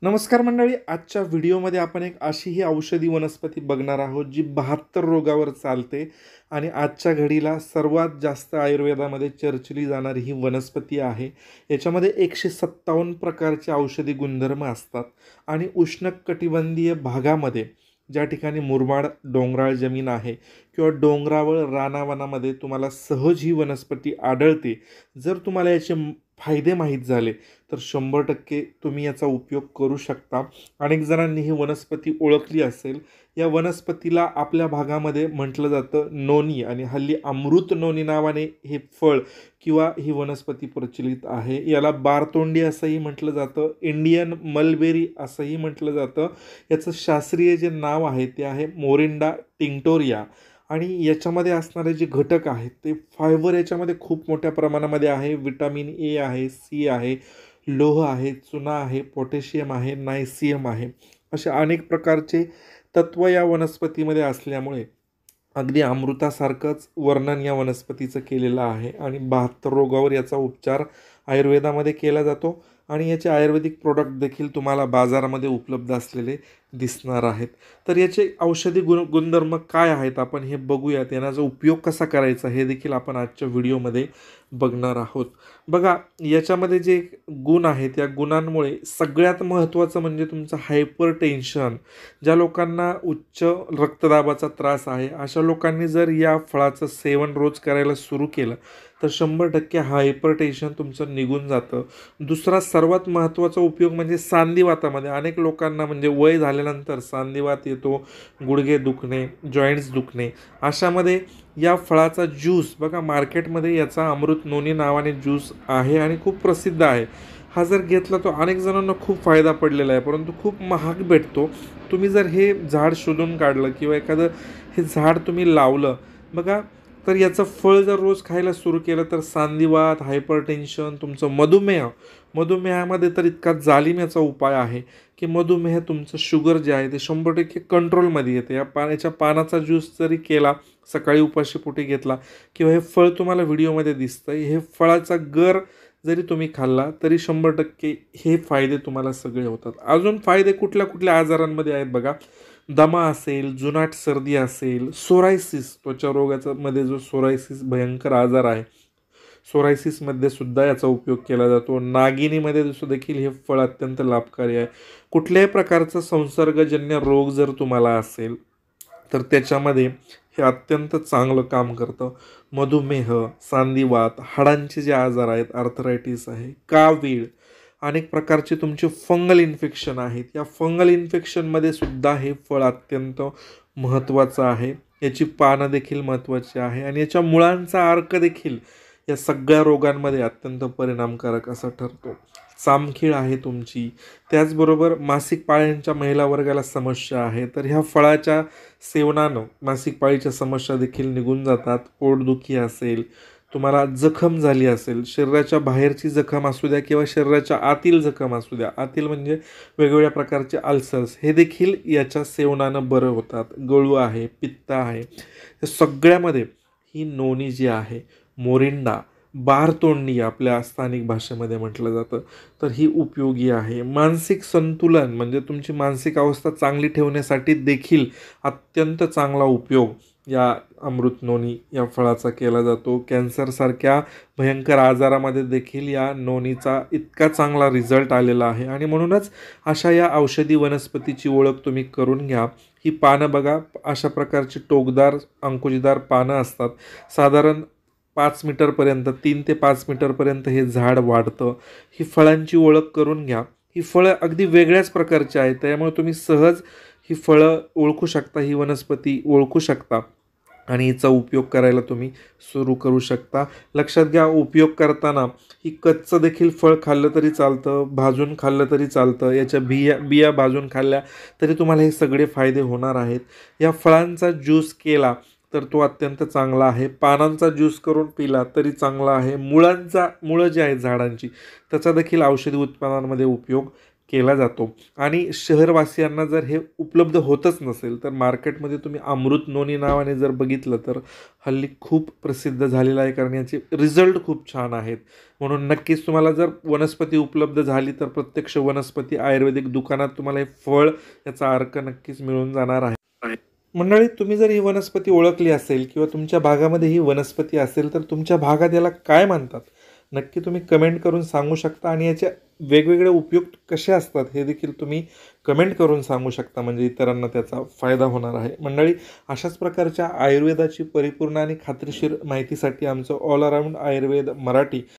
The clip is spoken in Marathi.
नमस्कार मंडळी, आजच्या व्हिडिओमध्ये आपण एक अशी ही औषधी वनस्पती बघणार आहोत जी 72 रोगावर चालते आणि आजच्या घडीला सर्वात जास्त आयुर्वेदामध्ये चर्चिली जाणारी ही वनस्पती आहे। याच्यामध्ये 157 प्रकारचे औषधी गुणधर्म असतात आणि उष्णकटिबंधीय भागामध्ये ज्या ठिकाणी मुरमाड डोंगराळ जमीन आहे किंवा डोंगरावर रानावनामध्ये तुम्हाला सहज ही वनस्पती आढळते। जर तुम्हाला याचे फायदे माहीत झाले तर 100% तुम्ही याचा उपयोग करू शकता। अनेक जणांनी ही वनस्पती ओळखली असेल। या वनस्पतीला आपल्या भागामध्ये म्हटलं जातं नोनी आणि हल्ली अमृत नोनी नावाने हे फळ किंवा ही वनस्पती प्रचलित आहे। याला बारतोंडी असंही म्हटलं जातं, इंडियन मलबेरी असंही म्हटलं जातं। याचं शास्त्रीय जे नाव आहे ते आहे मोरिंडा टिंक्टोरिया आणि याच्यामध्ये असणारे जे घटक आहेत ते फायबर याच्यामध्ये खूप मोठ्या प्रमाणामध्ये आहे। विटामिन ए आहे, सी आहे, लोह आहे, चुना आहे, पोटॅशियम आहे, नायसियम आहे, असे अनेक प्रकारचे तत्व या वनस्पतीमध्ये असल्यामुळे अगदी अमृतासारखंच वर्णन या वनस्पतीचं केलेलं आहे आणि 72 रोगावर याचा उपचार आयुर्वेदामध्ये केला जातो आणि याचे आयुर्वेदिक प्रोडक्ट देखील तुम्हाला बाजारामध्ये उपलब्ध असलेले दिसणार आहेत। तर याचे औषधी गुणधर्म काय आहेत आपण हे बघूयात। याचा उपयोग कसा करायचा हे देखील आपण आजच्या व्हिडिओमध्ये बघणार आहोत। बघा, याच्यामध्ये जे गुण आहेत या गुणांमुळे सगळ्यात महत्त्वाचं म्हणजे तुमचं हायपर टेन्शन, ज्या लोकांना उच्च रक्तदाबाचा त्रास आहे अशा लोकांनी जर या फळाचं सेवन रोज करायला सुरू केलं तर 100% हायपर टेन्शन तुमचं निघून जातं। दुसरा सर्वात महत्त्वाचा उपयोग म्हणजे सांधिवातामध्ये अनेक लोकांना म्हणजे वय झाल्यानंतर सांधिवात येतो, गुडघे दुखणे, जॉईंट्स दुखणे, अशामध्ये या फळाचा ज्यूस बघा, मार्केटमध्ये याचा अमृत नोनी नावाने ज्यूस आहे आणि खूप प्रसिद्ध आहे। हा जर घेतला तो अनेक जणांना खूप फायदा पडलेला आहे, परंतु खूप महाग भेटतो। तुम्ही जर हे झाड शोधून काढलं किंवा एखादं हे झाड तुम्ही लावलं बघा, तर याचं फळ जर रोज खायला सुरू केलं तर सांधिवात, हायपरटेन्शन, तुमचं मधुमेहामध्ये तर इतका जालीम याचा उपाय आहे की मधुमेह तुमचं शुगर जे आहे ते 100% कंट्रोलमध्ये येते। याच्या पानाचा ज्यूस जरी केला, सकाळी उपाशीपोटी घेतला किंवा हे फळ तुम्हाला व्हिडिओमध्ये दिसतं, हे फळाचा गर जरी तुम्ही खाल्ला तरी 100% हे फायदे तुम्हाला सगळे होतात। अजून फायदे कुठल्या कुठल्या आजारांमध्ये आहेत बघा, दमा असेल, जुनाट सर्दी असेल, सोरायसिस, त्वचा रोगाचा मध्ये जो सोरायसिस भयंकर आजार आहे, सोरायसिसमध्ये सुद्धा याचा उपयोग केला जातो। नागिनीमध्ये देखील हे फळ अत्यंत लाभकारी आहे। कुठल्याही प्रकारचा संसर्गजन्य रोग जर तुम्हाला असेल तर त्याच्यामध्ये हे अत्यंत चांगलं काम करतं। मधुमेह, सांधिवात, हाडांचे जे आजार आहेत, आर्थरायटिस आहे, कावीळ, अनेक प्रकारचे तुमचे फंगल इन्फेक्शन आहेत, या फंगल इन्फेक्शनमध्ये सुद्धा हे फळ अत्यंत महत्त्वाचं आहे। याची पानं देखील महत्त्वाची आहे आणि याच्या मुळांचा अर्क देखील या सगळ्या रोगांमध्ये अत्यंत परिणामकारक असा ठरतो। चामखीळ आहे तुमची, त्याचबरोबर मासिक पाळ्यांच्या महिला वर्गाला समस्या आहे तर ह्या फळाच्या सेवनानं मासिक पाळीच्या समस्या देखील निघून जातात। पोटदुखी असेल, तुम्हाला जखम झाली असेल, शरीराच्या बाहेरची जखम असू द्या किंवा शरीराच्या आतील जखम असू द्या, आतील म्हणजे वेगवेगळ्या प्रकारचे अल्सर्स, हे देखील याच्या सेवनानं बरं होतात। गळू आहे, पित्त आहे, या सगळ्यामध्ये ही नोनी जी आहे, मोरिंडा, बारतोंडी आपल्या स्थानिक भाषेमध्ये म्हटलं जातं, तर ही उपयोगी आहे। मानसिक संतुलन म्हणजे तुमची मानसिक अवस्था चांगली ठेवण्यासाठी देखील अत्यंत चांगला उपयोग या अमृत नोनी या फळाचा केला जातो। कॅन्सरसारख्या भयंकर आजारामध्ये देखील या नोनीचा इतका चांगला रिझल्ट आलेला आहे आणि म्हणूनच अशा या औषधी वनस्पतीची ओळख तुम्ही करून घ्या। ही पानं बघा, अशा प्रकारची टोकदार अंकुशदार पानं असतात। साधारण 5 मीटरपर्यंत, 3 ते 5 मीटरपर्यंत हे झाड वाढतं। ही फळांची ओळख करून घ्या। ही फळं अगदी वेगळ्याच प्रकारची आहेत, त्यामुळे तुम्ही सहज ही फळं ओळखू शकता, ही वनस्पती ओळखू शकता आणि हिचा उपयोग करायला तुम्ही सुरू करू शकता। लक्षात घ्या, उपयोग करताना ही कच्चं देखील फळ खाल्लं तरी चालतं, भाजून खाल्लं तरी चालतं, याच्या बिया भाजून खाल्ल्या तरी तुम्हाला हे सगळे फायदे होणार आहेत। या फळांचा ज्यूस केला तर तो अत्यंत चांगला आहे, पानांचा ज्यूस करून पिला तरी चांगला आहे, मुळं जी आहेत झाडांची त्याचा देखील औषधी उत्पादनांमध्ये उपयोग केला जातो. आणि शहरवासियांना जर हे उपलब्ध होतच नसेल तर मार्केटमध्ये तुम्ही अमृत नोनी नावाने जर बघितलं तर हल्ली खूप प्रसिद्ध झालेलं आहे, कारण याचे रिझल्ट खूप छान आहेत. म्हणून नक्कीच तुम्हाला जर वनस्पती उपलब्ध झाली तर प्रत्यक्ष वनस्पती आयुर्वेदिक दुकानात तुम्हाला हे फळ, याचा अर्क नक्कीच मिळून जाणार आहे. मंडळी, तुम्ही जर ही वनस्पती ओळखली असेल किंवा तुमच्या भागामध्ये ही वनस्पती असेल तर तुमच्या भागात याला काय म्हणतात नक्की तुम्ही कमेंट करून सांगू शकता. आणि याचे वेगवेगळे उपयोग कसे असतात हे देखील तुम्ही कमेंट करून सांगू शकता, म्हणजे इतरांना त्याचा फायदा होणार आहे. मंडळी, अशाच प्रकारच्या आयुर्वेदाची परिपूर्ण आणि खात्रीशीर माहितीसाठी आमचं ऑल अराऊंड आयुर्वेद मराठी